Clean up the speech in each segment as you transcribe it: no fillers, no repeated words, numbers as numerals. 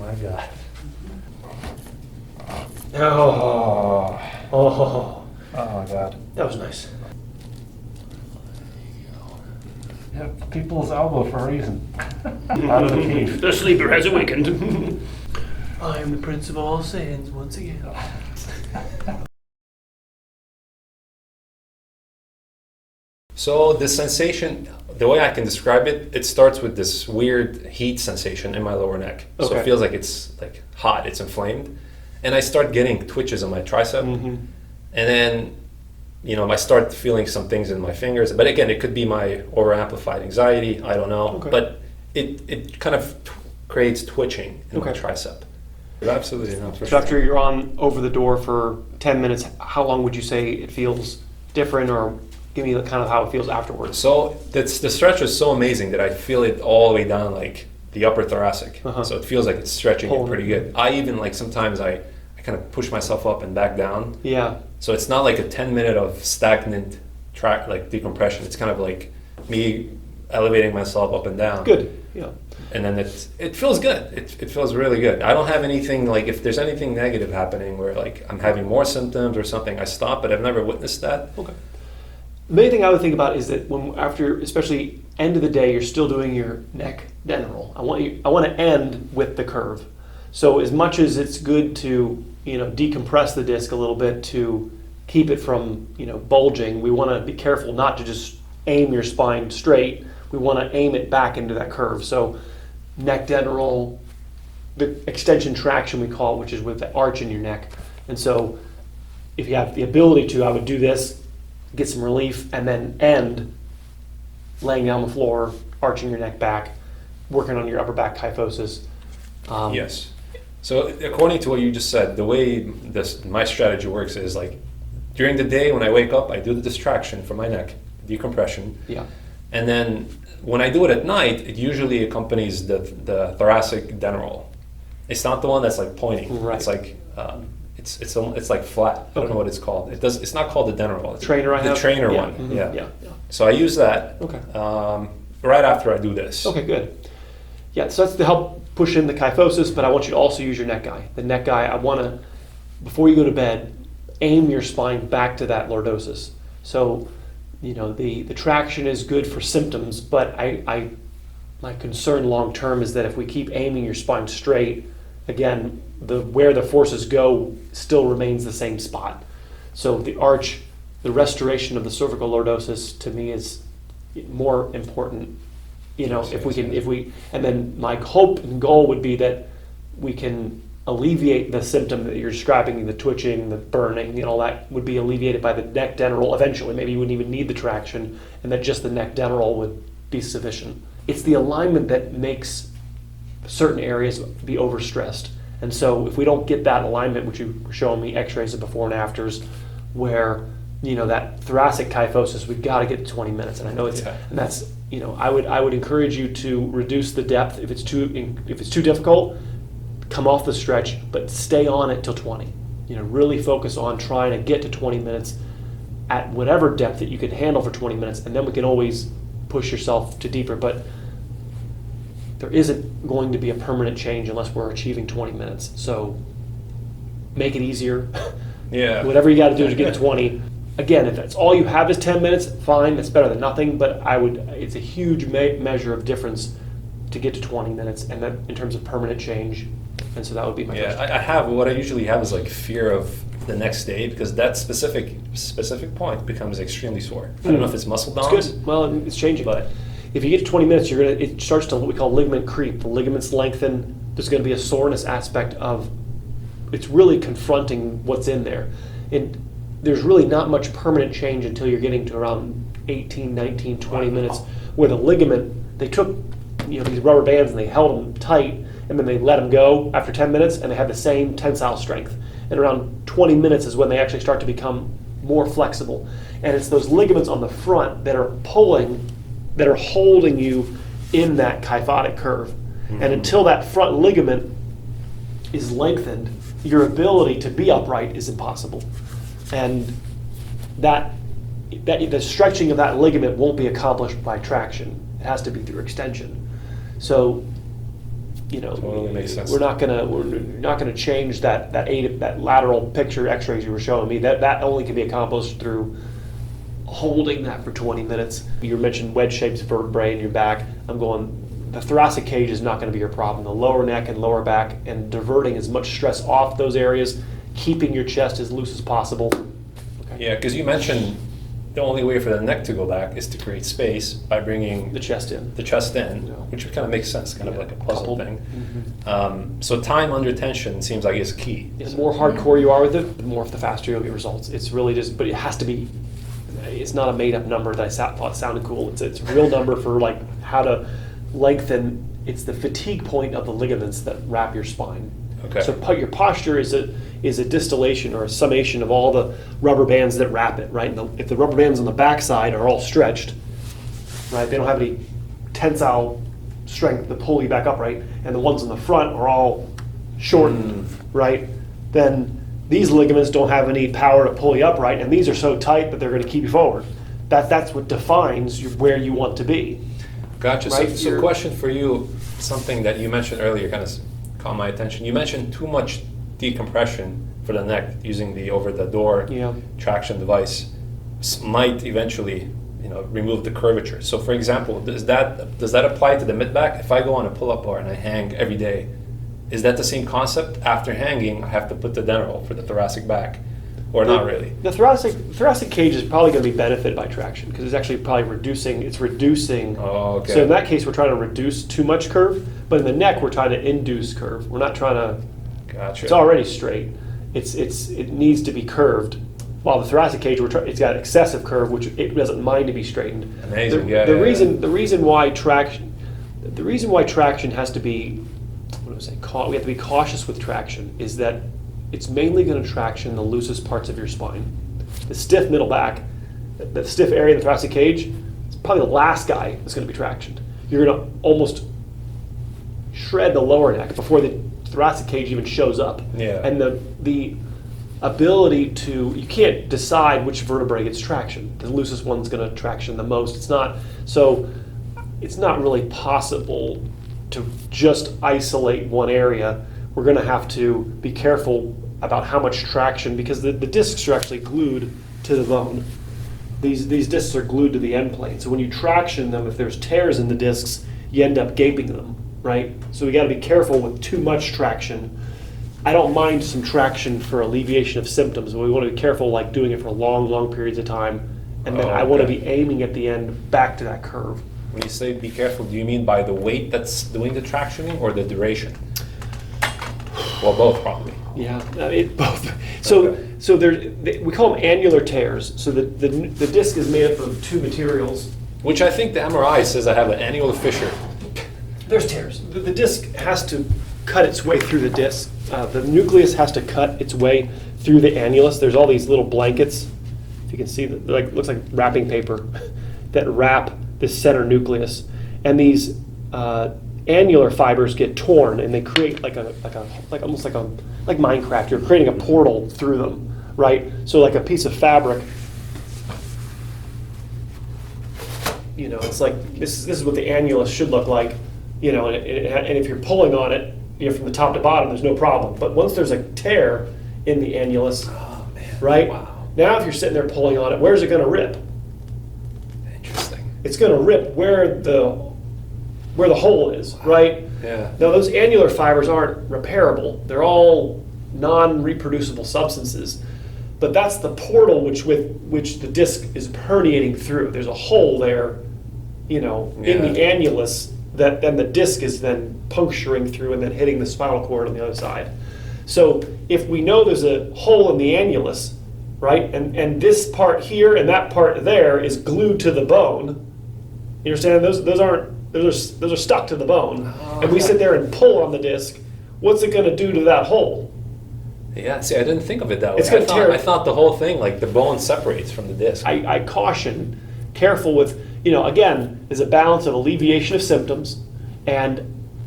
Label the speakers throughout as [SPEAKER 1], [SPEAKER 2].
[SPEAKER 1] my God.
[SPEAKER 2] Oh.
[SPEAKER 1] Oh my God.
[SPEAKER 2] That was nice.
[SPEAKER 1] Yeah, people's elbow for a reason. Out of the cave.
[SPEAKER 2] The sleeper has awakened. I am the Prince of all Saiyans once again.
[SPEAKER 3] So the sensation, the way I can describe it, it starts with this weird heat sensation in my lower neck. So
[SPEAKER 2] Okay.
[SPEAKER 3] it feels like it's like hot, it's inflamed. And I start getting twitches on my tricep.
[SPEAKER 2] Mm-hmm.
[SPEAKER 3] And then, I start feeling some things in my fingers. But again, it could be my over-amplified anxiety, I don't know.
[SPEAKER 2] Okay.
[SPEAKER 3] But it kind of creates twitching in my
[SPEAKER 2] Okay.
[SPEAKER 3] tricep. Absolutely not. For
[SPEAKER 2] So
[SPEAKER 3] sure.
[SPEAKER 2] after you're on over the door for 10 minutes, how long would you say it feels different, or give me kind of how it feels afterwards?
[SPEAKER 3] So the stretch was so amazing that I feel it all the way down like the upper thoracic.
[SPEAKER 2] Uh-huh.
[SPEAKER 3] So it feels like it's stretching it
[SPEAKER 2] Holding
[SPEAKER 3] pretty
[SPEAKER 2] it.
[SPEAKER 3] good. I even like sometimes I kind of push myself up and back down.
[SPEAKER 2] Yeah.
[SPEAKER 3] So it's not like a 10 minute of stagnant track like decompression. It's kind of like me elevating myself up and down.
[SPEAKER 2] Good. Yeah.
[SPEAKER 3] And then it feels good. It feels really good. I don't have anything like, if there's anything negative happening where like I'm having more symptoms or something, I stop, but I've never witnessed that.
[SPEAKER 2] Okay. The main thing I would think about is that when after, especially end of the day, you're still doing your neck den roll. I want to end with the curve. So as much as it's good to decompress the disc a little bit to keep it from bulging, we want to be careful not to just aim your spine straight. We want to aim it back into that curve. So neck den roll, the extension traction we call it, which is with the arch in your neck. And so if you have the ability to, I would do this, get some relief, and then end laying down on the floor, arching your neck back, working on your upper back kyphosis.
[SPEAKER 3] Yes. So according to what you just said, the way my strategy works is like during the day when I wake up, I do the distraction for my neck, decompression.
[SPEAKER 2] Yeah.
[SPEAKER 3] And then when I do it at night, it usually accompanies the thoracic den roll. It's not the one that's like pointing.
[SPEAKER 2] Right.
[SPEAKER 3] It's like it's like flat. I don't know what it's called. It's not called the den roll. It's
[SPEAKER 2] Trainer I
[SPEAKER 3] the
[SPEAKER 2] have?
[SPEAKER 3] trainer
[SPEAKER 2] Yeah.
[SPEAKER 3] one.
[SPEAKER 2] Mhm.
[SPEAKER 3] Yeah.
[SPEAKER 2] Yeah.
[SPEAKER 3] So I use that.
[SPEAKER 2] Okay.
[SPEAKER 3] Right after I do this.
[SPEAKER 2] Okay, good. Yeah, so that's to help push in the kyphosis, but I want you to also use your neck guy. The neck guy, I want to, before you go to bed, aim your spine back to that lordosis. So, the traction is good for symptoms, but my concern long term is that if we keep aiming your spine straight, again, where the forces go still remains the same spot. So the arch, the restoration of the cervical lordosis to me is more important. And then my hope and goal would be that we can alleviate the symptom that you're describing, the twitching, the burning, all that would be alleviated by the neck den roll eventually. Maybe you wouldn't even need the traction, and that just the neck den roll would be sufficient. It's the alignment that makes certain areas be overstressed. And so if we don't get that alignment, which you were showing me x-rays of before and afters, where that thoracic kyphosis, we've got to get to 20 minutes. And I know and that's, I would encourage you to reduce the depth if it's too difficult. Come off the stretch, but stay on it till 20. Really focus on trying to get to 20 minutes at whatever depth that you can handle for 20 minutes, and then we can always push yourself to deeper. But there isn't going to be a permanent change unless we're achieving 20 minutes. So make it easier.
[SPEAKER 3] Yeah.
[SPEAKER 2] Whatever you got to do to get to 20. Again, if that's all you have is 10 minutes, fine. That's better than nothing. But it's a huge measure of difference to get to 20 minutes, and that in terms of permanent change. And so that would be my first.
[SPEAKER 3] What I usually have is like fear of the next day, because that specific point becomes extremely sore. I don't know if it's muscle
[SPEAKER 2] It's
[SPEAKER 3] dominance.
[SPEAKER 2] good. Well, it's changing. But if you get to 20 minutes, it starts to what we call ligament creep. The ligaments lengthen. There's going to be a soreness aspect of. It's really confronting what's in there, and there's really not much permanent change until you're getting to around 18, 19, 20 minutes, where the ligament, they took these rubber bands and they held them tight, and then they let them go after 10 minutes, and they have the same tensile strength. And around 20 minutes is when they actually start to become more flexible. And it's those ligaments on the front that are pulling, that are holding you in that kyphotic curve. Mm-hmm. And until that front ligament is lengthened, your ability to be upright is impossible. And that the stretching of that ligament won't be accomplished by traction. It has to be through extension. So
[SPEAKER 3] Totally makes sense.
[SPEAKER 2] we're not gonna change that lateral picture X-rays you were showing me. That only can be accomplished through holding that for 20 minutes. You mentioned wedge-shaped vertebrae in your back. The thoracic cage is not going to be your problem. The lower neck and lower back, and diverting as much stress off those areas, keeping your chest as loose as possible. Okay.
[SPEAKER 3] Yeah, because you mentioned the only way for the neck to go back is to create space by bringing
[SPEAKER 2] The chest in.
[SPEAKER 3] Yeah. Which kind of makes sense, kind of like a puzzle thing. So time under tension seems like is key.
[SPEAKER 2] The more hardcore you are with it, the faster you'll get results. It's really just, but it has to be. It's not a made-up number that I thought sounded cool. It's a real number for like how to lengthen. It's the fatigue point of the ligaments that wrap your spine.
[SPEAKER 3] Okay.
[SPEAKER 2] So your posture is a distillation or a summation of all the rubber bands that wrap it, right? And if the rubber bands on the backside are all stretched, right, they don't have any tensile strength to pull you back upright, and the ones in the front are all shortened, right? Then these ligaments don't have any power to pull you upright, and these are so tight that they're going to keep you forward. That's what defines where you want to be.
[SPEAKER 3] Gotcha.
[SPEAKER 2] Right?
[SPEAKER 3] So question for you, something that you mentioned earlier kind of caught my attention. You mentioned too much decompression for the neck using the over-the-door traction device might eventually remove the curvature. So for example, does that apply to the mid-back? If I go on a pull-up bar and I hang every day, is that the same concept? After hanging, I have to put the dental for the thoracic back, or not really?
[SPEAKER 2] The thoracic cage is probably going to be benefited by traction because it's actually probably reducing.
[SPEAKER 3] Oh, okay.
[SPEAKER 2] So in that case, we're trying to reduce too much curve, but in the neck, we're trying to induce curve. We're not trying to.
[SPEAKER 3] Gotcha.
[SPEAKER 2] It's already straight. It needs to be curved. While the thoracic cage, it's got excessive curve, which it doesn't mind to be straightened.
[SPEAKER 3] Amazing.
[SPEAKER 2] The reason why traction has to be. We have to be cautious with traction is that it's mainly going to traction the loosest parts of your spine. The stiff middle back, the stiff area of the thoracic cage, it's probably the last guy that's going to be tractioned. You're going to almost shred the lower neck before the thoracic cage even shows up.
[SPEAKER 3] Yeah.
[SPEAKER 2] And the ability you can't decide which vertebrae gets traction. The loosest one's going to traction the most. It's not really possible to just isolate one area. We're going to have to be careful about how much traction because the discs are actually glued to the bone. These discs are glued to the end plane. So when you traction them, if there's tears in the discs, you end up gaping them, right? So we got to be careful with too much traction. I don't mind some traction for alleviation of symptoms, but we want to be careful like doing it for long periods of time. And then I want to be aiming at the end back to that curve.
[SPEAKER 3] When you say be careful, do you mean by the weight that's doing the tractioning or the duration? Well, both probably.
[SPEAKER 2] Yeah, both. So we call them annular tears. So the disc is made up of two materials.
[SPEAKER 3] Which I think the MRI says I have an annular fissure.
[SPEAKER 2] There's tears. The disc has to cut its way through the disc. The nucleus has to cut its way through the annulus. There's all these little blankets. If you can see, looks like wrapping paper that wrap this center nucleus, and these annular fibers get torn, and they create like Minecraft. You're creating a portal through them, right? So like a piece of fabric. It's like this is what the annulus should look like, and if you're pulling on it, from the top to bottom, there's no problem. But once there's a tear in the annulus, right? Wow. Now if you're sitting there pulling on it, where's it going to rip? It's going to rip where the hole is, right?
[SPEAKER 3] Yeah.
[SPEAKER 2] Now those annular fibers aren't repairable. They're all non-reproducible substances. But that's the portal which the disc is permeating through. There's a hole there, in the annulus that then the disc is then puncturing through and then hitting the spinal cord on the other side. So if we know there's a hole in the annulus, right, and this part here and that part there is glued to the bone. You understand? Those are stuck to the bone, and we sit there and pull on the disc. What's it going to do to that hole?
[SPEAKER 3] Yeah, see, I didn't think of it that way.
[SPEAKER 2] It's going to tear.
[SPEAKER 3] I thought the whole thing, like the bone separates from the disc.
[SPEAKER 2] I caution, careful with, again, there's a balance of alleviation of symptoms, and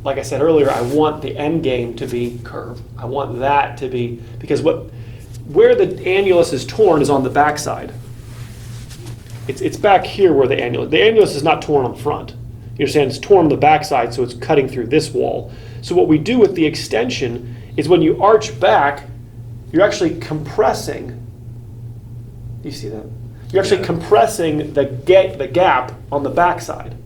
[SPEAKER 2] like I said earlier, I want the end game to be curve. I want that to be, because where the annulus is torn is on the backside. It's back here where the annulus is not torn on the front. You understand? It's torn on the backside, so it's cutting through this wall. So what we do with the extension is when you arch back, you're actually compressing. You see that? You're actually compressing the gap on the backside.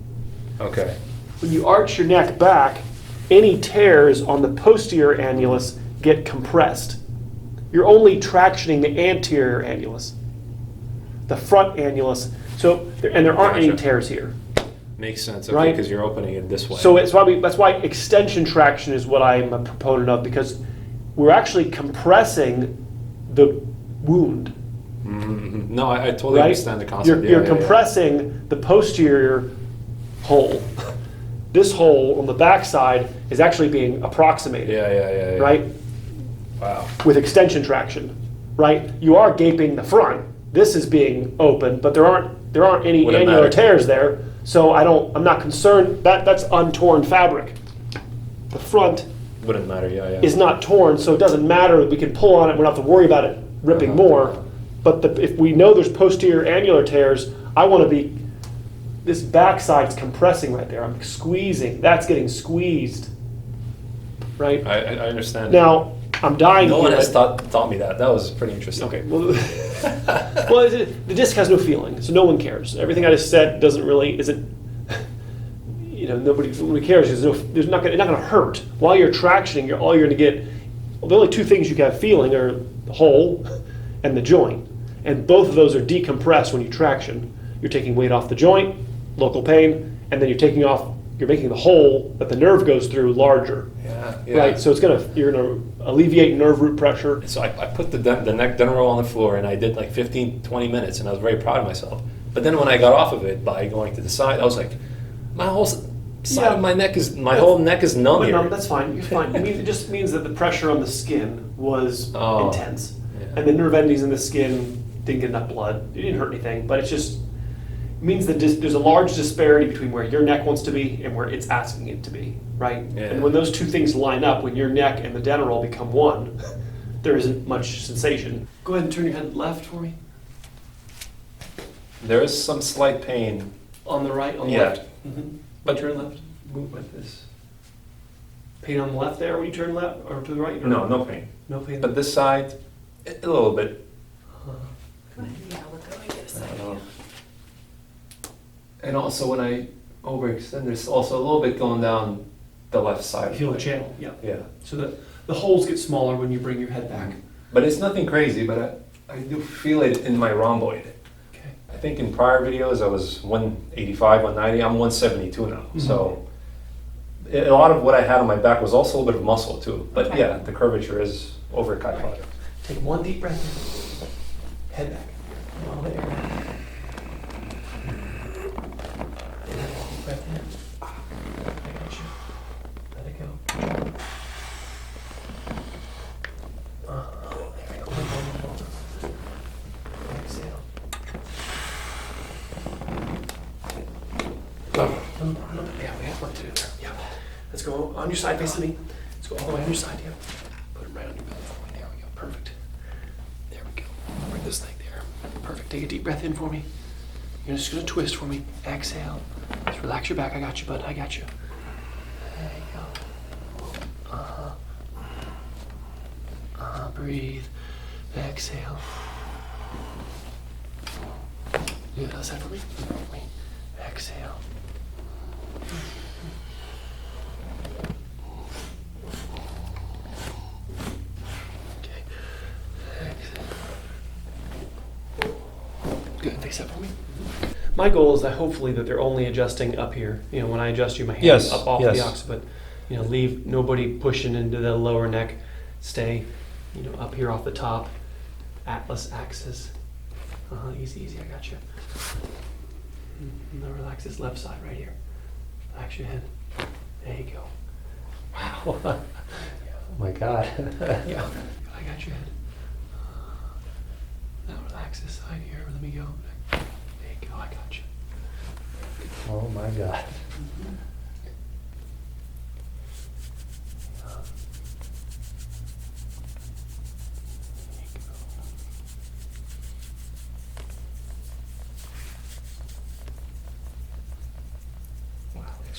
[SPEAKER 3] Okay.
[SPEAKER 2] When you arch your neck back, any tears on the posterior annulus get compressed. You're only tractioning the anterior annulus, the front annulus. So, and there aren't any
[SPEAKER 3] Gotcha.
[SPEAKER 2] tears here.
[SPEAKER 3] Makes sense, okay,
[SPEAKER 2] Right.
[SPEAKER 3] because you're opening it this way.
[SPEAKER 2] So that's why extension traction is what I'm a proponent of, because we're actually compressing the wound.
[SPEAKER 3] Mhm. No, I totally
[SPEAKER 2] Right?
[SPEAKER 3] understand the concept.
[SPEAKER 2] You're compressing the posterior hole. This hole on the backside is actually being approximated.
[SPEAKER 3] Yeah.
[SPEAKER 2] Right?
[SPEAKER 3] Wow.
[SPEAKER 2] With extension traction, right? You are gaping the front. This is being open, but there aren't any
[SPEAKER 3] Wouldn't
[SPEAKER 2] annular
[SPEAKER 3] matter.
[SPEAKER 2] tears there. So I'm not concerned. That's untorn fabric. The front
[SPEAKER 3] Wouldn't matter, yeah.
[SPEAKER 2] is not torn, so it doesn't matter. We can pull on it. We don't have to worry about it ripping more. But if we know there's posterior annular tears, I want to be. This backside's compressing right there. I'm squeezing. That's getting squeezed. Right?
[SPEAKER 3] I understand.
[SPEAKER 2] Now, I'm dying
[SPEAKER 3] no one
[SPEAKER 2] here.
[SPEAKER 3] has taught me that. That was pretty interesting.
[SPEAKER 2] Okay, well, the disc has no feeling, so no one cares. Everything I just said isn't, nobody cares. It's not going to hurt. While you're tractioning, all you're going to get, the only two things you can have feeling are the hole and the joint. And both of those are decompressed when you traction. You're taking weight off the joint, local pain, and then you're making the hole that the nerve goes through larger.
[SPEAKER 3] Yeah.
[SPEAKER 2] Right, so you're gonna alleviate nerve root pressure.
[SPEAKER 3] So I put the neck dental roll on the floor, and I did like 15, 20 minutes, and I was very proud of myself. But then when I got off of it by going to the side, I was like, my whole side of my neck whole neck is numb
[SPEAKER 2] But
[SPEAKER 3] here.
[SPEAKER 2] no, that's fine. You're fine. It just means that the pressure on the skin was intense,
[SPEAKER 3] Yeah.
[SPEAKER 2] and the nerve endings in the skin didn't get enough blood. It didn't hurt anything, but it just means that there's a large disparity between where your neck wants to be and where it's asking it to be, right?
[SPEAKER 3] Yeah.
[SPEAKER 2] And when those two things line up, when your neck and the dental roll become one, there isn't much sensation. Go ahead and turn your head left for me.
[SPEAKER 3] There is some slight pain.
[SPEAKER 2] On the right, on the
[SPEAKER 3] Yeah.
[SPEAKER 2] left. Mm-hmm. But turn left. Move like this. Pain on the left there when you turn left or to the right? Or
[SPEAKER 3] No pain.
[SPEAKER 2] No pain.
[SPEAKER 3] But this side, a little bit.
[SPEAKER 4] Yeah, look, let me get a second.
[SPEAKER 3] know.
[SPEAKER 5] And also when I overextend, there's also a little bit going down the left side.
[SPEAKER 2] You feel the channel, yeah.
[SPEAKER 3] Yeah.
[SPEAKER 2] So the holes get smaller when you bring your head back.
[SPEAKER 3] But it's nothing crazy, but I do feel it in my rhomboid.
[SPEAKER 2] Okay.
[SPEAKER 3] I think in prior videos I was 185, 190, I'm 172 now.
[SPEAKER 2] Mm-hmm.
[SPEAKER 3] So a lot of what I had on my back was also a little bit of muscle too. But
[SPEAKER 4] Okay.
[SPEAKER 3] yeah, the curvature is over kyphotic.
[SPEAKER 2] Take one deep breath in. Head back. Oh, there. Deep breath in. I got you. Let it go. There we go. Exhale. Yeah, we have work to do there. Yeah. Let's go on your side, facing me. Let's go all the way on your side, yeah. Put it right on your belly for me. There we go. Perfect. There we go. Bring this leg there. Perfect. Take a deep breath in for me. You're just gonna twist for me. Exhale. Just relax your back. I got you, bud. I got you. There you go. Breathe. Exhale. Do the other side for me. Exhale. Okay. Exhale. Good. Face up for me. My goal is that hopefully that they're only adjusting up here. You know, when I adjust you, my hand
[SPEAKER 3] Yes,
[SPEAKER 2] up off
[SPEAKER 3] yes.
[SPEAKER 2] the occiput. You know, leave nobody pushing into the lower neck. Stay, up here off the top. Atlas axis. Easy, easy. I got you. Now relax this left side right here. Relax your head. There you go. Wow.
[SPEAKER 1] Oh my God.
[SPEAKER 2] Yeah. I got your head. Now relax this side here. Let me go. There you go. I got you.
[SPEAKER 1] Oh my God.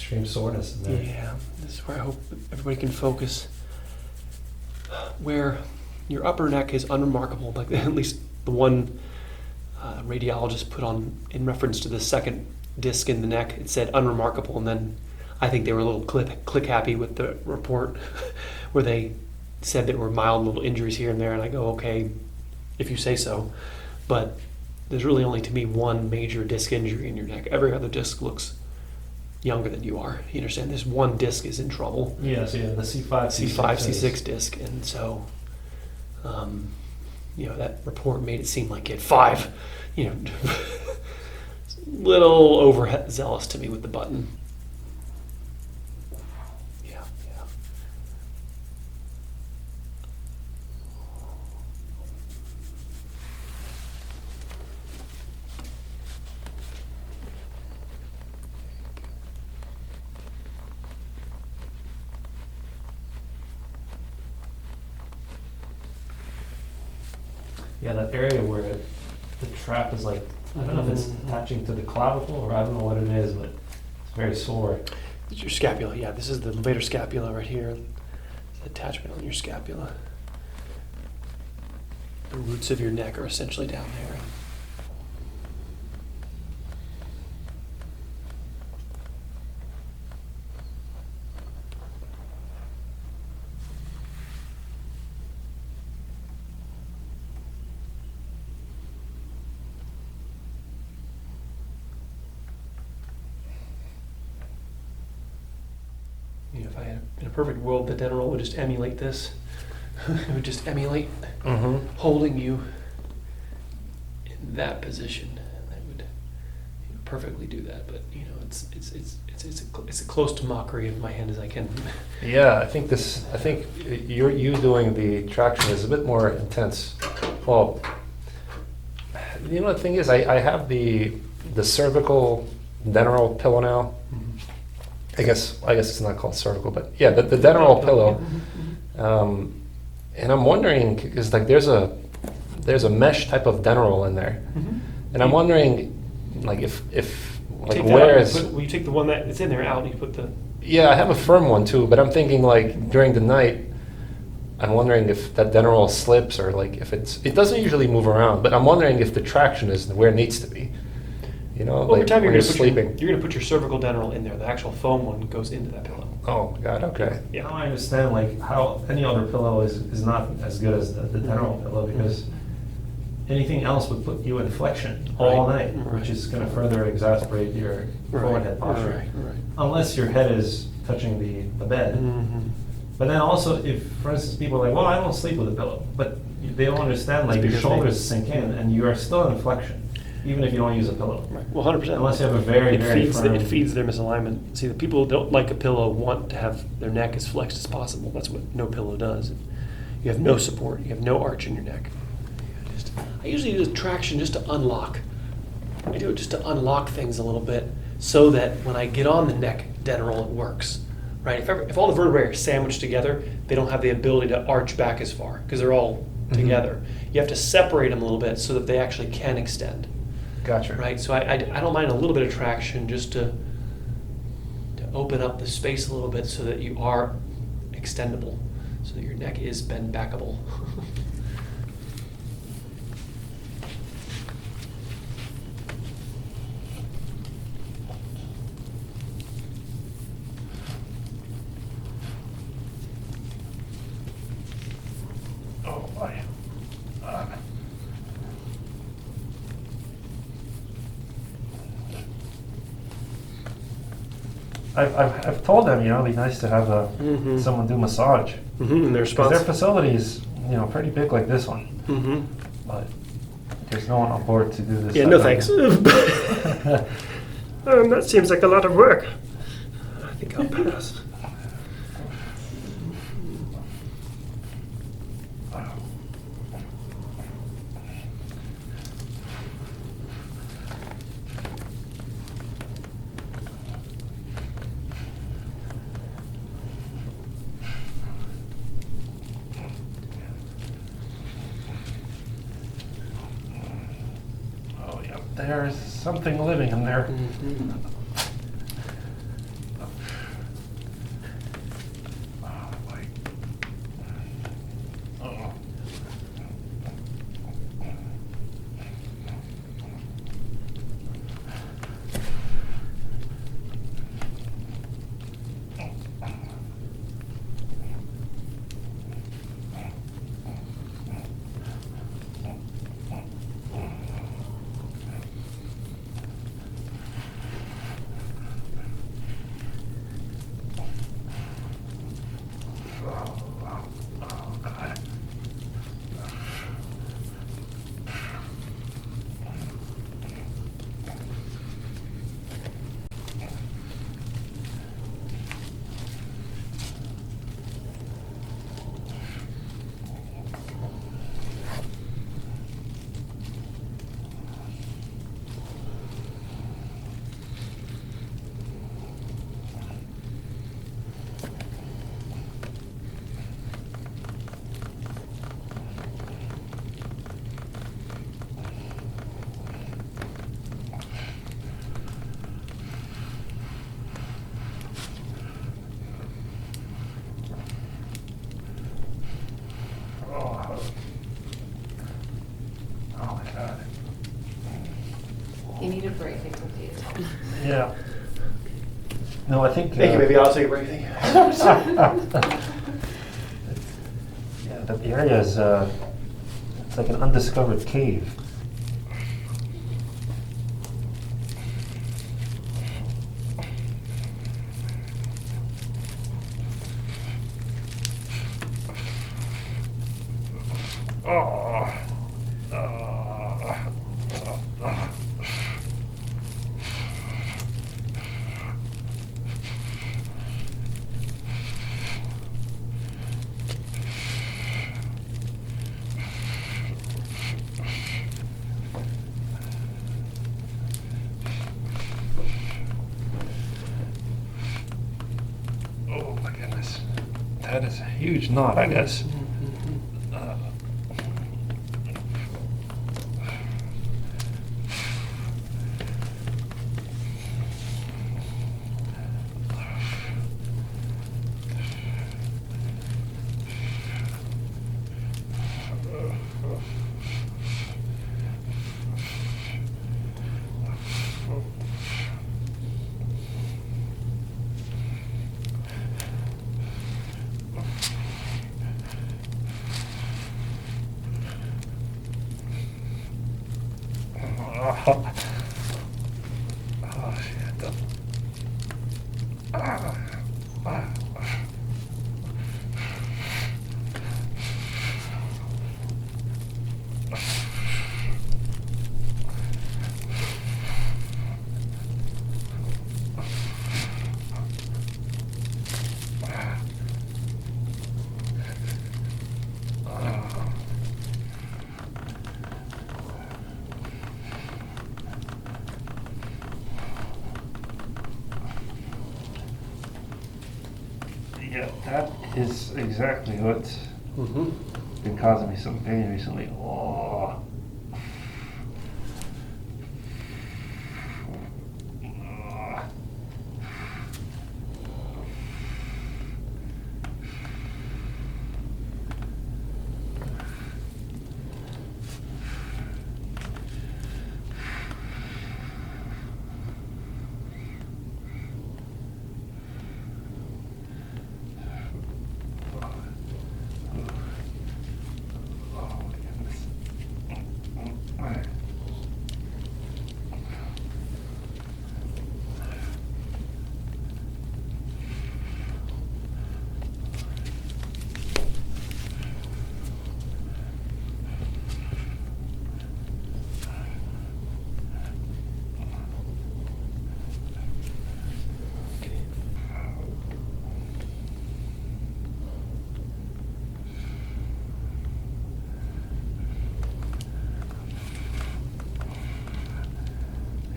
[SPEAKER 1] extreme soreness in there.
[SPEAKER 2] Yeah, this is where I hope everybody can focus. Where your upper neck is unremarkable, like at least the one radiologist put on in reference to the second disc in the neck, it said unremarkable, and then I think they were a little click happy with the report where they said there were mild little injuries here and there, and I go, okay, if you say so. But there's really only, to me, one major disc injury in your neck. Every other disc looks younger than you are. You understand? This one disc is in trouble.
[SPEAKER 1] Yes, yeah, the C5,
[SPEAKER 2] C5, C6 disc, and so, that report made it seem like it had 5. Little overzealous to me with the button. Yeah.
[SPEAKER 1] Yeah, that area where the trap is like, I don't know if it's attaching to the clavicle or I don't know what it is, but it's very sore.
[SPEAKER 2] It's your scapula. Yeah, this is the levator scapula right here. The attachment on your scapula. The roots of your neck are essentially down there. If I had, in a perfect world, the dental roll would just emulate this. It would just emulate holding you in that position. That would perfectly do that. But it's as close to mockery of my hand as I can.
[SPEAKER 6] Yeah, I think you doing the traction is a bit more intense. Well, the thing is, I have the cervical dental pillow now. I guess it's not called cervical, but yeah, the dental pillow. And I'm wondering, because like there's a mesh type of dental in there, and I'm wondering, like if like where is?
[SPEAKER 2] Well, you take the one that's in there out, and you put the.
[SPEAKER 6] Yeah, I have a firm one too, but I'm thinking like during the night, I'm wondering if that dental slips or like if it doesn't usually move around, but I'm wondering if the traction is where it needs to be.
[SPEAKER 2] Over
[SPEAKER 6] like
[SPEAKER 2] time
[SPEAKER 6] when
[SPEAKER 2] you're
[SPEAKER 6] sleeping.
[SPEAKER 2] going to put your cervical dental in there. The actual foam one goes into that pillow.
[SPEAKER 6] Oh my God, okay.
[SPEAKER 2] Yeah.
[SPEAKER 1] Now I understand like how any other pillow is not as good as the dental pillow, because anything else would put you in flexion all night, which is going to further exacerbate your forehead posture.
[SPEAKER 2] Right.
[SPEAKER 1] Unless your head is touching the bed. But then also, if, for instance, people are like, well, I don't sleep with a pillow, but they don't understand, like, your shoulders sink in, and you are still in flexion, even if you don't use a pillow.
[SPEAKER 2] Right. Well, 100%.
[SPEAKER 1] Unless you have a very firm...
[SPEAKER 2] It feeds their misalignment. See, the people who don't like a pillow want to have their neck as flexed as possible. That's what no pillow does. You have no support. You have no arch in your neck. I usually use traction just to unlock. I do it just to unlock things a little bit so that when I get on the neck dental, it works. Right? If all the vertebrae are sandwiched together, they don't have the ability to arch back as far because they're all together. You have to separate them a little bit so that they actually can extend.
[SPEAKER 6] Gotcha.
[SPEAKER 2] Right? So I don't mind a little bit of traction just to open up the space a little bit so that you are extendable, so that your neck is bend backable.
[SPEAKER 1] Oh, boy. I've told them, it'd be nice to have someone do massage.
[SPEAKER 2] And their
[SPEAKER 1] Because their facility is, pretty big like this one. But there's no one on board to do this.
[SPEAKER 2] Yeah, no thanks. That seems like a lot of work. I think I'll pass.
[SPEAKER 1] Oh, yeah. There's something living in there.
[SPEAKER 6] I think.
[SPEAKER 2] Thank you, baby. I'll take a break. Thank you.
[SPEAKER 6] Yeah, the area is, it's like an undiscovered cave. Oh my goodness. That is a huge knot, I guess. Oh, shit. Yeah, that is exactly what's been causing me some pain recently. Oh.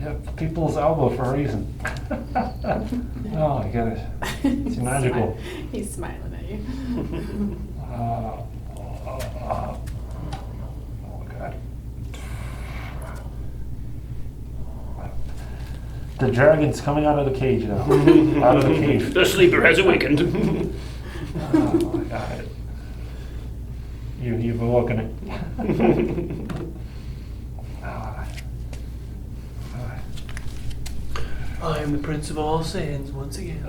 [SPEAKER 6] Yep, people's elbow for a reason. Oh my goodness. It's magical.
[SPEAKER 4] He's smiling at you.
[SPEAKER 6] Oh God. The dragon's coming out of the cage now. Out of the cave.
[SPEAKER 2] The sleeper has awakened.
[SPEAKER 6] Oh my God. You've awoken it.
[SPEAKER 2] I am the Prince of all Saiyans once again.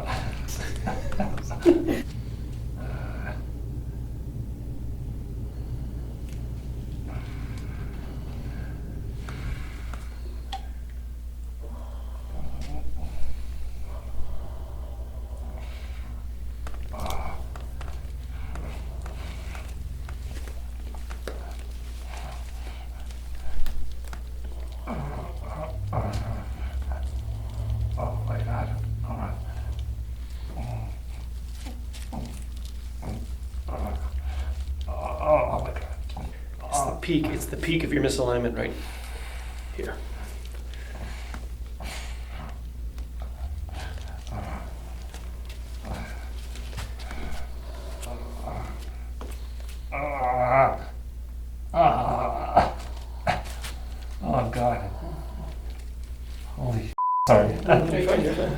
[SPEAKER 6] Oh my God. Oh my God.
[SPEAKER 2] It's the peak. It's the peak of your misalignment right here.
[SPEAKER 6] Oh God. Holy shit. Sorry.
[SPEAKER 2] You're fine, you're fine.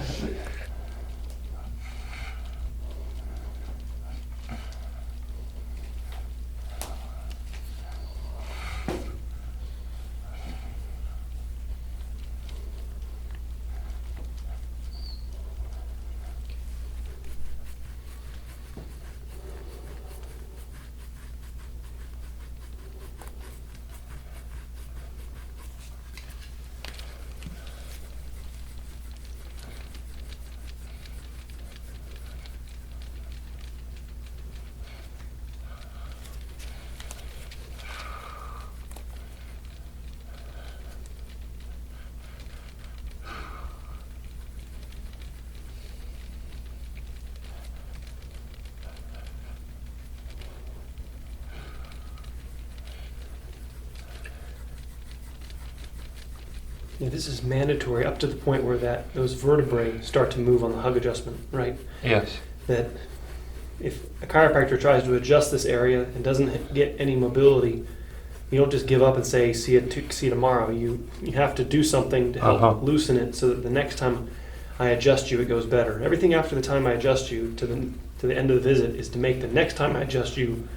[SPEAKER 2] Yeah, this is mandatory up to the point where those vertebrae start to move on the hug adjustment, right?
[SPEAKER 6] Yes.
[SPEAKER 2] That if a chiropractor tries to adjust this area and doesn't get any mobility, you don't just give up and say, see you tomorrow. You have to do something to help loosen it so that the next time I adjust you, it goes better. Everything after the time I adjust you to the end of the visit is to make the next time I adjust you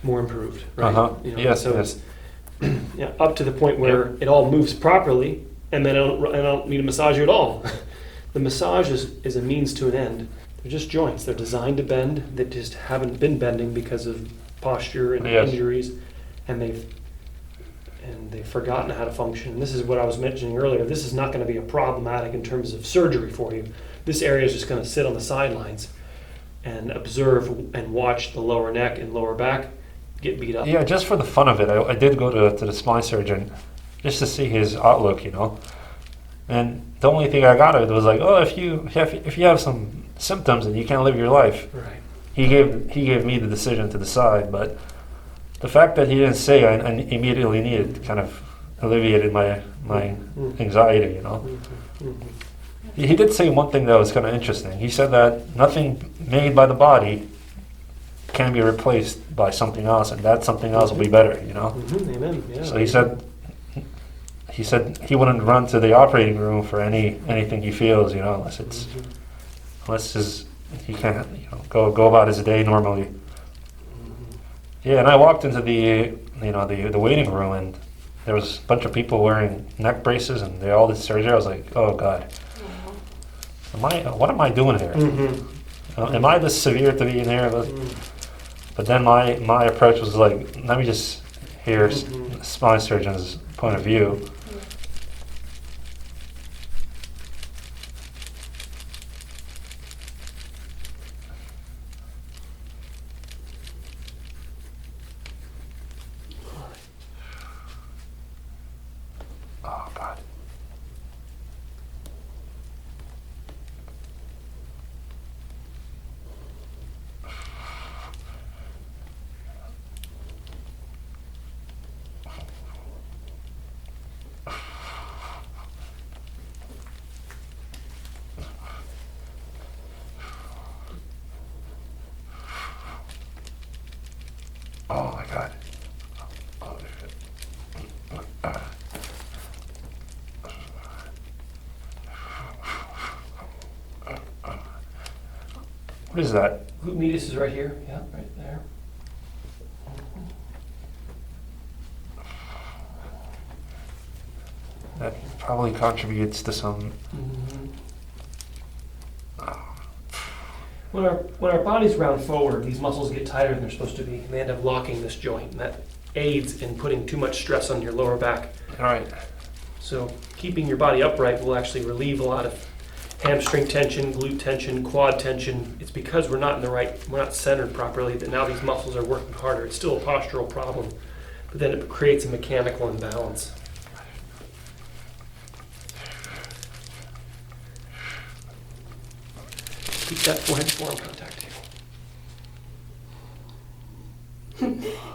[SPEAKER 2] more improved, right?
[SPEAKER 6] Yes,
[SPEAKER 2] so
[SPEAKER 6] yes.
[SPEAKER 2] it's yeah, up to the point where it all moves properly, and then I don't need to massage you at all. The massage is a means to an end. They're just joints. They're designed to bend. They just haven't been bending because of posture and injuries, and they've forgotten how to function. And this is what I was mentioning earlier. This is not going to be a problematic in terms of surgery for you. This area is just going to sit on the sidelines and observe and watch the lower neck and lower back get beat up.
[SPEAKER 6] Yeah, just for the fun of it, I did go to the spine surgeon just to see his outlook, And the only thing I got of it was like, oh, if you have some symptoms and you can't live your life,
[SPEAKER 2] Right.
[SPEAKER 6] He gave me the decision to decide. But the fact that he didn't say I immediately needed kind of alleviated my anxiety, He did say one thing that was kind of interesting. He said that nothing made by the body can be replaced by something else, and that something else will be better,
[SPEAKER 2] Amen. Yeah.
[SPEAKER 6] So he said he wouldn't run to the operating room for anything he feels, unless he can't go about his day normally. Yeah, and I walked into the waiting room, and there was a bunch of people wearing neck braces, and they all did surgery. I was like, oh God, what am I doing here? Am I this severe to be in here? But then my approach was like, let me just hear spine surgeon's point of view. Oh God. Oh my God. Oh shit. What is that?
[SPEAKER 2] Glute medius is right here. Yeah, right there.
[SPEAKER 6] That probably contributes to some.
[SPEAKER 2] When our bodies round forward, these muscles get tighter than they're supposed to be, and they end up locking this joint, and that aids in putting too much stress on your lower back.
[SPEAKER 6] All right.
[SPEAKER 2] So keeping your body upright will actually relieve a lot of hamstring tension, glute tension, quad tension. It's because we're not centered properly that now these muscles are working harder. It's still a postural problem, but then it creates a mechanical imbalance. Keep that forehead-to-forearm contact.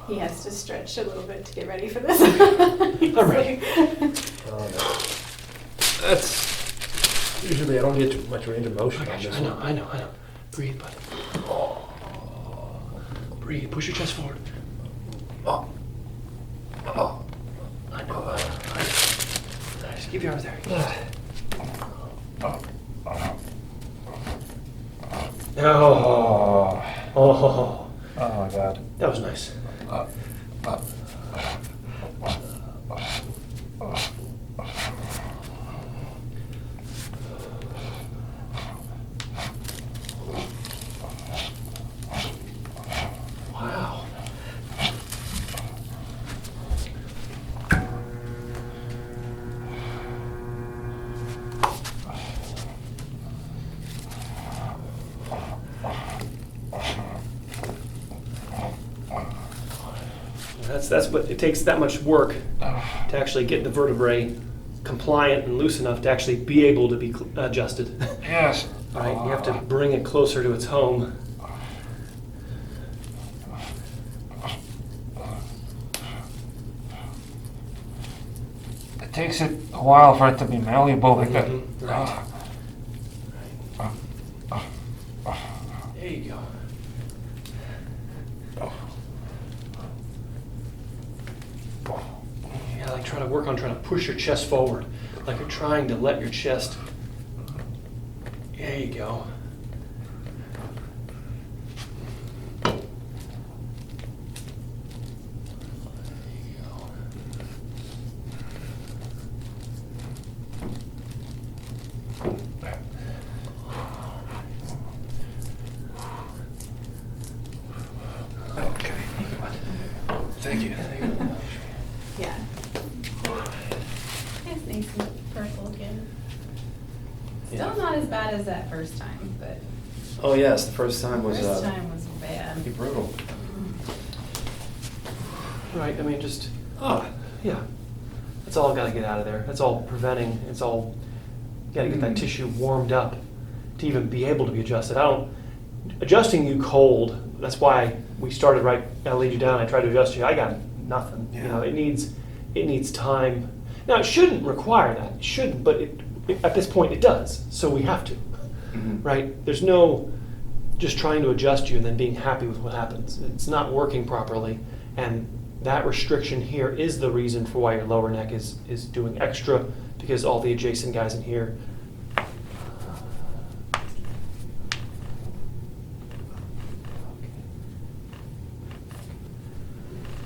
[SPEAKER 4] He has to stretch a little bit to get ready for this.
[SPEAKER 2] All right.
[SPEAKER 6] That's usually I don't get too much range of motion on this.
[SPEAKER 2] I know. Breathe, buddy. Breathe. Push your chest forward. I know. Nice. Keep your arms there. Oh
[SPEAKER 6] my God.
[SPEAKER 2] That was nice. Wow. That's what it takes, that much work to actually get the vertebrae compliant and loose enough to actually be able to be adjusted.
[SPEAKER 6] Yes.
[SPEAKER 2] Right? You have to bring it closer to its home.
[SPEAKER 6] it takes it a while for it to be malleable like that.
[SPEAKER 2] Right. There you go. Yeah, like trying to push your chest forward, like you're trying to let your chest. There you go.
[SPEAKER 6] Okay. Thank you.
[SPEAKER 4] Yeah. It's nice and purple again. Still not as bad as that first time, but
[SPEAKER 3] Oh yes, the first time was
[SPEAKER 4] first time was bad.
[SPEAKER 3] pretty brutal.
[SPEAKER 2] Right, I mean, just, yeah. That's all got to get out of there. That's all preventing, it's all, you got to get that tissue warmed up to even be able to be adjusted. Adjusting you cold, that's why we started right, I laid you down, I tried to adjust you, I got nothing. You know, it needs time. Now, it shouldn't require that, it shouldn't, but at this point it does, so we have to, right? There's no just trying to adjust you and then being happy with what happens. It's not working properly, and that restriction here is the reason for why your lower neck is doing extra, because all the adjacent guys in here.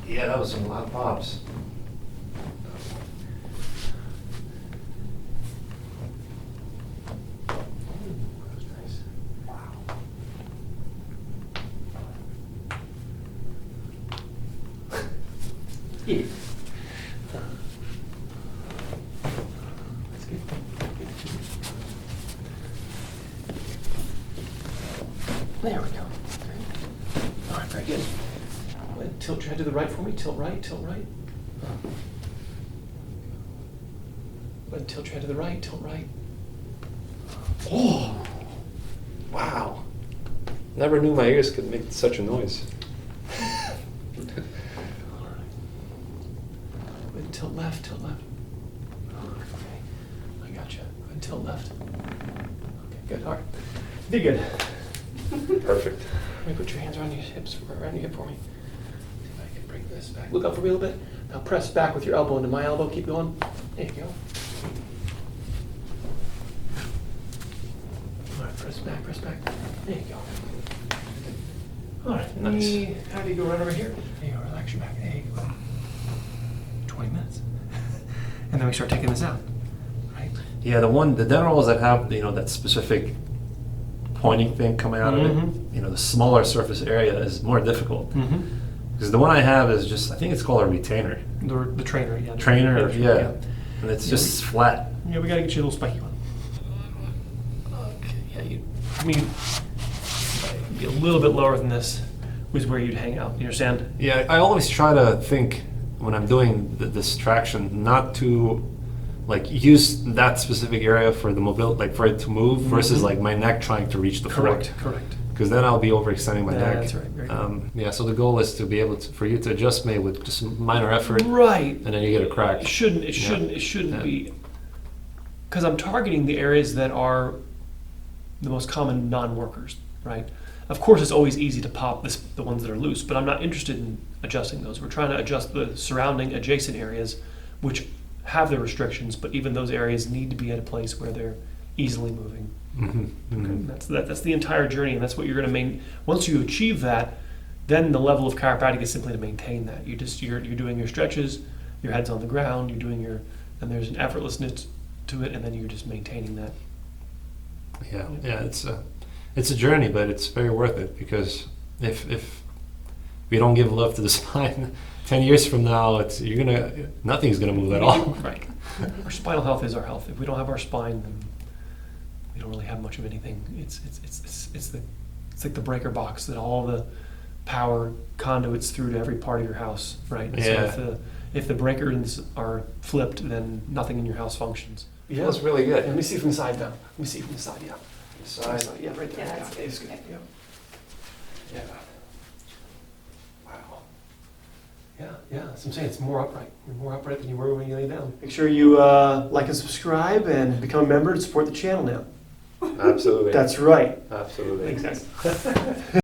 [SPEAKER 6] Yeah, that was a lot of pops.
[SPEAKER 2] Yeah. That's good. There we go. All right, very good. Go ahead, tilt your head to the right for me. Tilt right, tilt right. Go ahead and tilt your head to the right, tilt right.
[SPEAKER 3] Oh, wow! Never knew my ears could make such a noise.
[SPEAKER 2] Tilt left, tilt left. Okay, I got you. Go ahead and tilt left. Okay, good. All right. Be good.
[SPEAKER 3] Perfect.
[SPEAKER 2] Let me put your hands around your hips, around your hip for me. See if I can bring this back. Look up for me a little bit. Now press back with your elbow into my elbow. Keep going. There you go. All right, press back, press back. There you go. All right,
[SPEAKER 3] Nice.
[SPEAKER 2] Have you go right over here. There you go. Relax your back. There you go. 20 minutes. And then we start taking this out, right?
[SPEAKER 6] Yeah, the dental that have, that specific pointing thing coming out of it, the smaller surface area is more difficult. Because the one I have is just, I think it's called a retainer.
[SPEAKER 2] The trainer, yeah.
[SPEAKER 6] Trainer, yeah. And it's just flat.
[SPEAKER 2] Yeah, we got to get you a little spiky one. Okay, yeah, be a little bit lower than this was where you'd hang out. You understand?
[SPEAKER 6] Yeah, I always try to think when I'm doing this traction not to use that specific area for the mobility, for it to move versus my neck trying to reach the floor.
[SPEAKER 2] Correct.
[SPEAKER 6] Because then I'll be overextending my neck.
[SPEAKER 2] That's right. Very good.
[SPEAKER 6] Yeah, so the goal is to be able for you to adjust me with just minor effort,
[SPEAKER 2] Right.
[SPEAKER 6] and then you get a crack.
[SPEAKER 2] It shouldn't
[SPEAKER 6] Yeah.
[SPEAKER 2] be, because I'm targeting the areas that are the most common non-workers, right? Of course, it's always easy to pop the ones that are loose, but I'm not interested in adjusting those. We're trying to adjust the surrounding adjacent areas, which have their restrictions, but even those areas need to be at a place where they're easily moving. That's the entire journey, and that's what you're going to once you achieve that, then the level of chiropractic is simply to maintain that. You're doing your stretches, your head's on the ground, you're doing and there's an effortlessness to it, and then you're just maintaining that.
[SPEAKER 6] Yeah, it's a journey, but it's very worth it, because if we don't give love to the spine, 10 years from now, nothing's gonna move at all.
[SPEAKER 2] Right. Our spinal health is our health. If we don't have our spine, then we don't really have much of anything. It's like the breaker box that all the power conduits through to every part of your house, right? And
[SPEAKER 6] Yeah.
[SPEAKER 2] So if the breakers are flipped, then nothing in your house functions.
[SPEAKER 6] Yeah, that's really good.
[SPEAKER 2] Let me see from the side, though. Let me see from the side, yeah.
[SPEAKER 6] Side.
[SPEAKER 2] Yeah, right there.
[SPEAKER 4] Yeah, that's
[SPEAKER 2] it's good.
[SPEAKER 4] good.
[SPEAKER 2] Yeah. Wow. Yeah.
[SPEAKER 7] Yeah, that's what I'm saying. It's more upright. You're more upright than you were when you lay down.
[SPEAKER 2] Make sure you like and subscribe and become a member to support the channel now.
[SPEAKER 3] Absolutely.
[SPEAKER 2] That's right.
[SPEAKER 3] Absolutely.
[SPEAKER 2] Exactly.